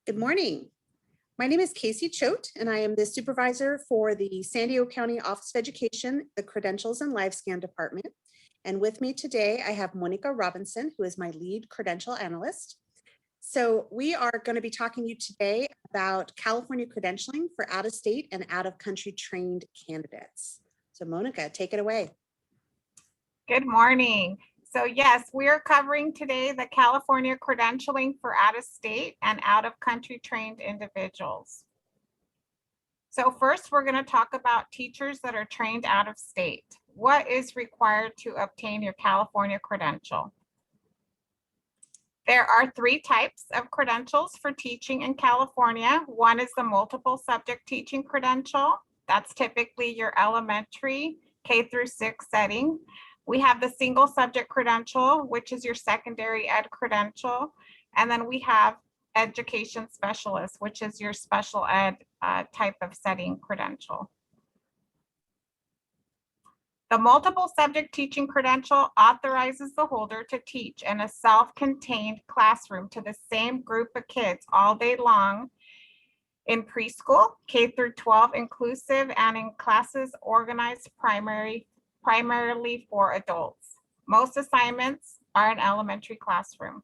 Good morning. My name is Casey Choate, and I am the supervisor for the San Diego County Office of Education, the Credentials and LiveScan Department. And with me today, I have Monica Robinson, who is my lead credential analyst. So we are going to be talking to you today about California credentialing for out-of-state and out-of-country trained candidates. So Monica, take it away. Good morning. So yes, we are covering today the California credentialing for out-of-state and out-of-country trained individuals. So first, we're going to talk about teachers that are trained out of state. What is required to obtain your California credential? There are three types of credentials for teaching in California. One is the multiple subject teaching credential. That's typically your elementary K through 6 setting. We have the single subject credential, which is your secondary ed credential. And then we have education specialist, which is your special ed type of setting credential. The multiple subject teaching credential authorizes the holder to teach in a self-contained classroom to the same group of kids all day long in preschool, K through 12 inclusive, and in classes organized primarily for adults. Most assignments are in elementary classroom.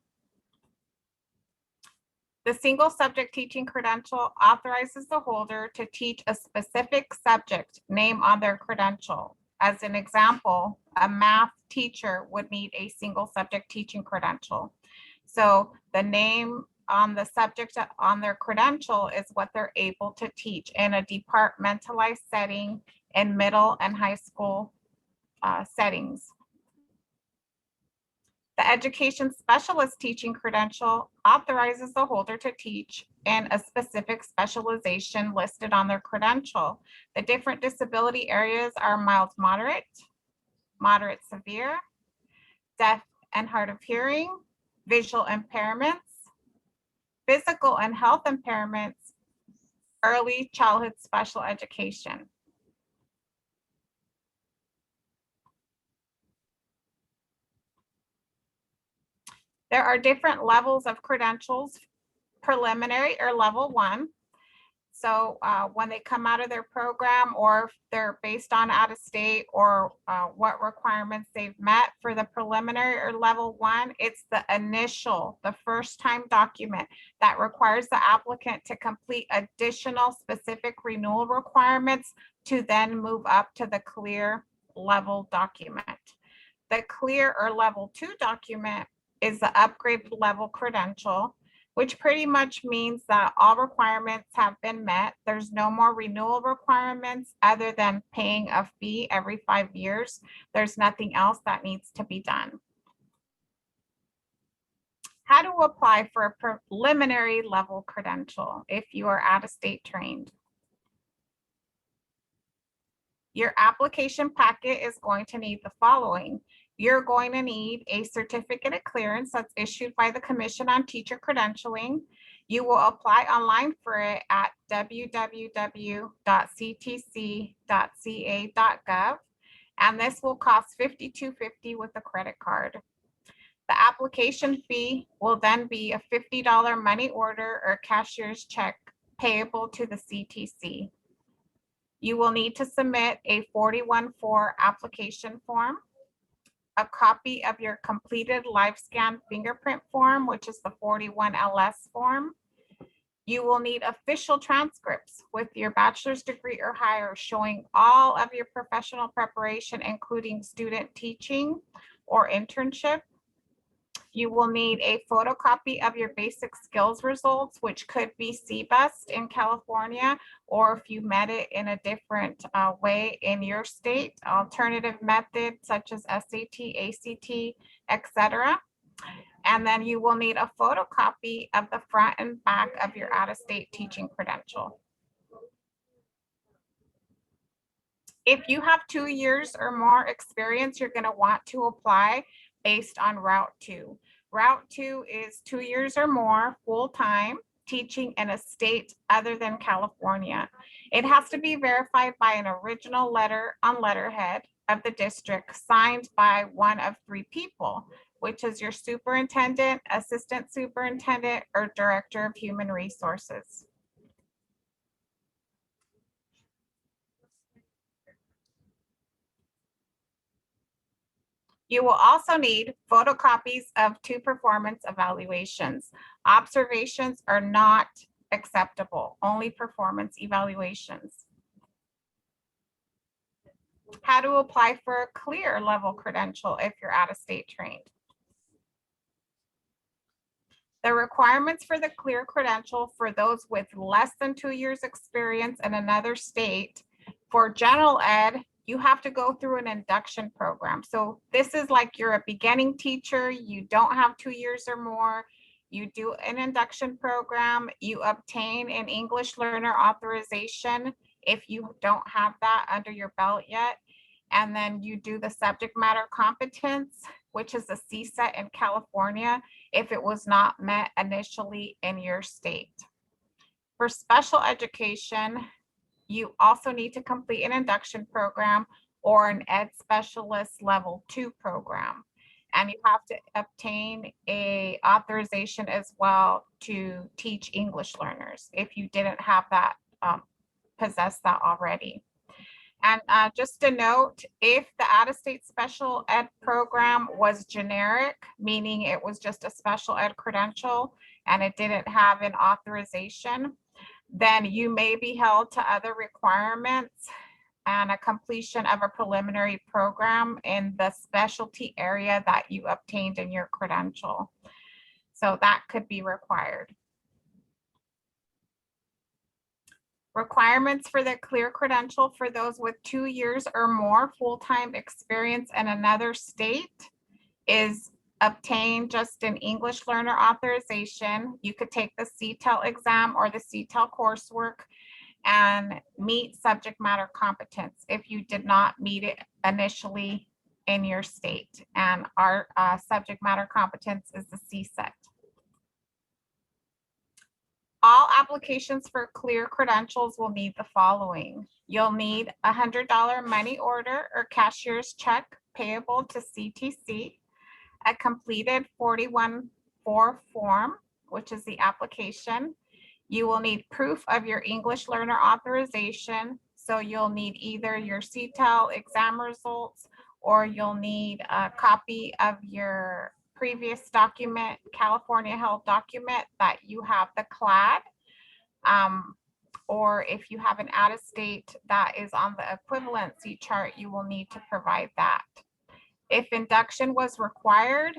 The single subject teaching credential authorizes the holder to teach a specific subject name on their credential. As an example, a math teacher would need a single subject teaching credential. So the name on the subject on their credential is what they're able to teach in a departmentalized setting in middle and high school settings. The education specialist teaching credential authorizes the holder to teach in a specific specialization listed on their credential. The different disability areas are mild moderate, moderate severe, deaf and hard of hearing, visual impairments, physical and health impairments, early childhood special education. There are different levels of credentials, preliminary or level 1. So when they come out of their program, or if they're based on out of state, or what requirements they've met for the preliminary or level 1, it's the initial, the first time document that requires the applicant to complete additional specific renewal requirements to then move up to the clear level document. The clear or level 2 document is the upgrade level credential, which pretty much means that all requirements have been met. There's no more renewal requirements other than paying a fee every 5 years. There's nothing else that needs to be done. How to apply for a preliminary level credential if you are out of state trained? Your application packet is going to need the following. You're going to need a certificate of clearance that's issued by the Commission on Teacher Credentialing. You will apply online for it at www.ctc.ca.gov, and this will cost $52.50 with a credit card. The application fee will then be a $50 money order or cashier's check payable to the CTC. You will need to submit a 41-4 application form, a copy of your completed LiveScan fingerprint form, which is the 41LS form. You will need official transcripts with your bachelor's degree or higher showing all of your professional preparation, including student teaching or internship. You will need a photocopy of your basic skills results, which could be CBUST in California, or if you met it in a different way in your state, alternative methods such as SAT, ACT, etc. And then you will need a photocopy of the front and back of your out-of-state teaching credential. If you have 2 years or more experience, you're going to want to apply based on Route 2. Route 2 is 2 years or more full-time teaching in a state other than California. It has to be verified by an original letter on letterhead of the district signed by one of 3 people. which is your superintendent, assistant superintendent, or director of human resources. You will also need photocopies of 2 performance evaluations. Observations are not acceptable, only performance evaluations. How to apply for a clear level credential if you're out-of-state trained. The requirements for the clear credential for those with less than 2 years experience in another state. For general ed, you have to go through an induction program. So this is like you're a beginning teacher, you don't have 2 years or more, you do an induction program, you obtain an English learner authorization if you don't have that under your belt yet. And then you do the subject matter competence, which is a CSET in California, if it was not met initially in your state. For special education, you also need to complete an induction program or an Ed Specialist Level 2 program. And you have to obtain a authorization as well to teach English learners if you didn't have that, possess that already. And just a note, if the out-of-state special ed program was generic, meaning it was just a special ed credential and it didn't have an authorization, then you may be held to other requirements and a completion of a preliminary program in the specialty area that you obtained in your credential. So that could be required. Requirements for the clear credential for those with 2 years or more full-time experience in another state is obtain just an English learner authorization. You could take the CTEL exam or the CTEL coursework and meet subject matter competence if you did not meet it initially in your state. And our subject matter competence is the CSET. All applications for clear credentials will need the following. You'll need a $100 money order or cashier's check payable to CTC, a completed 41-4 form, which is the application. You will need proof of your English learner authorization. So you'll need either your CTEL exam results or you'll need a copy of your previous document, California held document that you have the CLAD. Or if you have an out-of-state that is on the equivalency chart, you will need to provide that. If induction was required,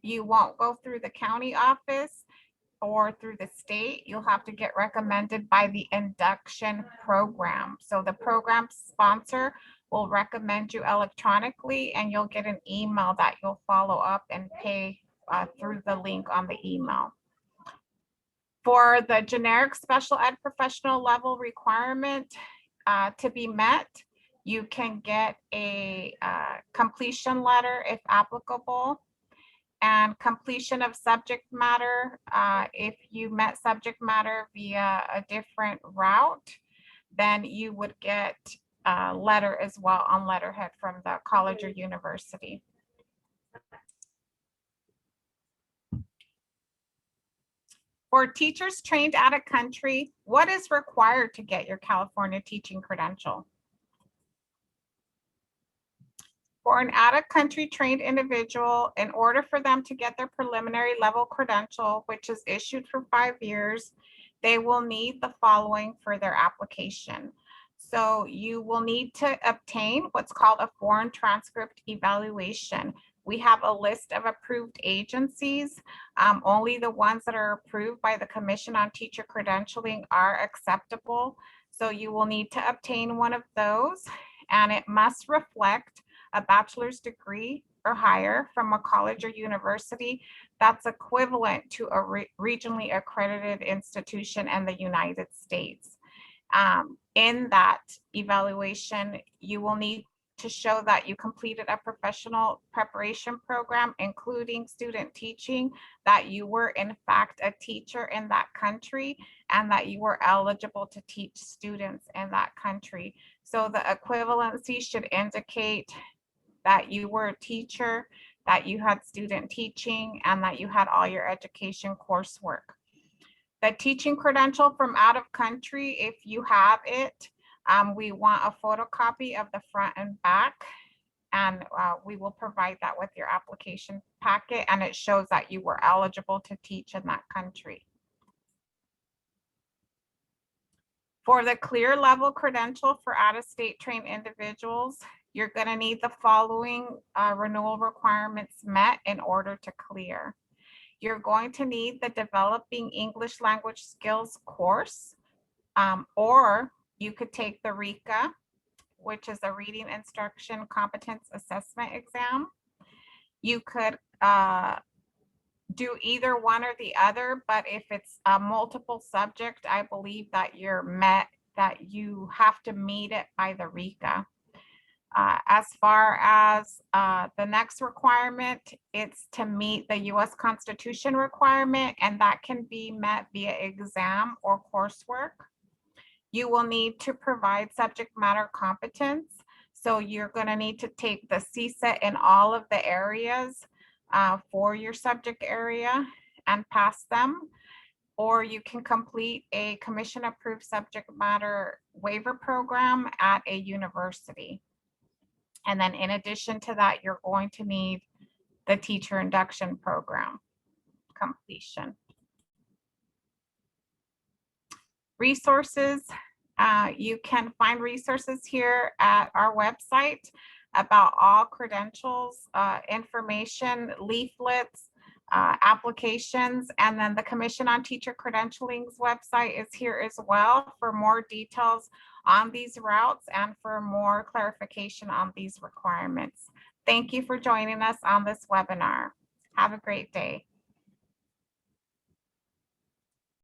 you won't go through the county office or through the state. You'll have to get recommended by the induction program. So the program sponsor will recommend you electronically and you'll get an email that you'll follow up and pay through the link on the email. For the generic special ed professional level requirement to be met, you can get a completion letter if applicable, and completion of subject matter. If you met subject matter via a different route, then you would get a letter as well on letterhead from the college or university. For teachers trained out of country, what is required to get your California teaching credential? For an out-of-country trained individual, in order for them to get their preliminary level credential, which is issued for 5 years, they will need the following for their application. So you will need to obtain what's called a foreign transcript evaluation. We have a list of approved agencies. Only the ones that are approved by the Commission on Teacher Credentialing are acceptable. So you will need to obtain one of those, and it must reflect a bachelor's degree or higher from a college or university that's equivalent to a regionally accredited institution in the United States. In that evaluation, you will need to show that you completed a professional preparation program, including student teaching, that you were in fact a teacher in that country, and that you were eligible to teach students in that country. So the equivalency should indicate that you were a teacher, that you had student teaching, and that you had all your education coursework. The teaching credential from out of country, if you have it, we want a photocopy of the front and back, and we will provide that with your application packet, and it shows that you were eligible to teach in that country. For the clear level credential for out-of-state trained individuals, you're going to need the following renewal requirements met in order to clear. You're going to need the Developing English Language Skills course, or you could take the RECA, which is a Reading Instruction Competence Assessment exam. You could do either one or the other, but if it's a multiple subject, I believe that you have to meet it by the RECA. As far as the next requirement, it's to meet the U.S. Constitution requirement, and that can be met via exam or coursework. You will need to provide subject matter competence. So you're going to need to take the CSET in all of the areas for your subject area and pass them. Or you can complete a commission-approved subject matter waiver program at a university. And then in addition to that, you're going to need the teacher induction program completion. Resources, you can find resources here at our website about all credentials, information, leaflets, applications, and then the Commission on Teacher Credentialing's website is here as well for more details on these routes and for more clarification on these requirements. Thank you for joining us on this webinar. Have a great day.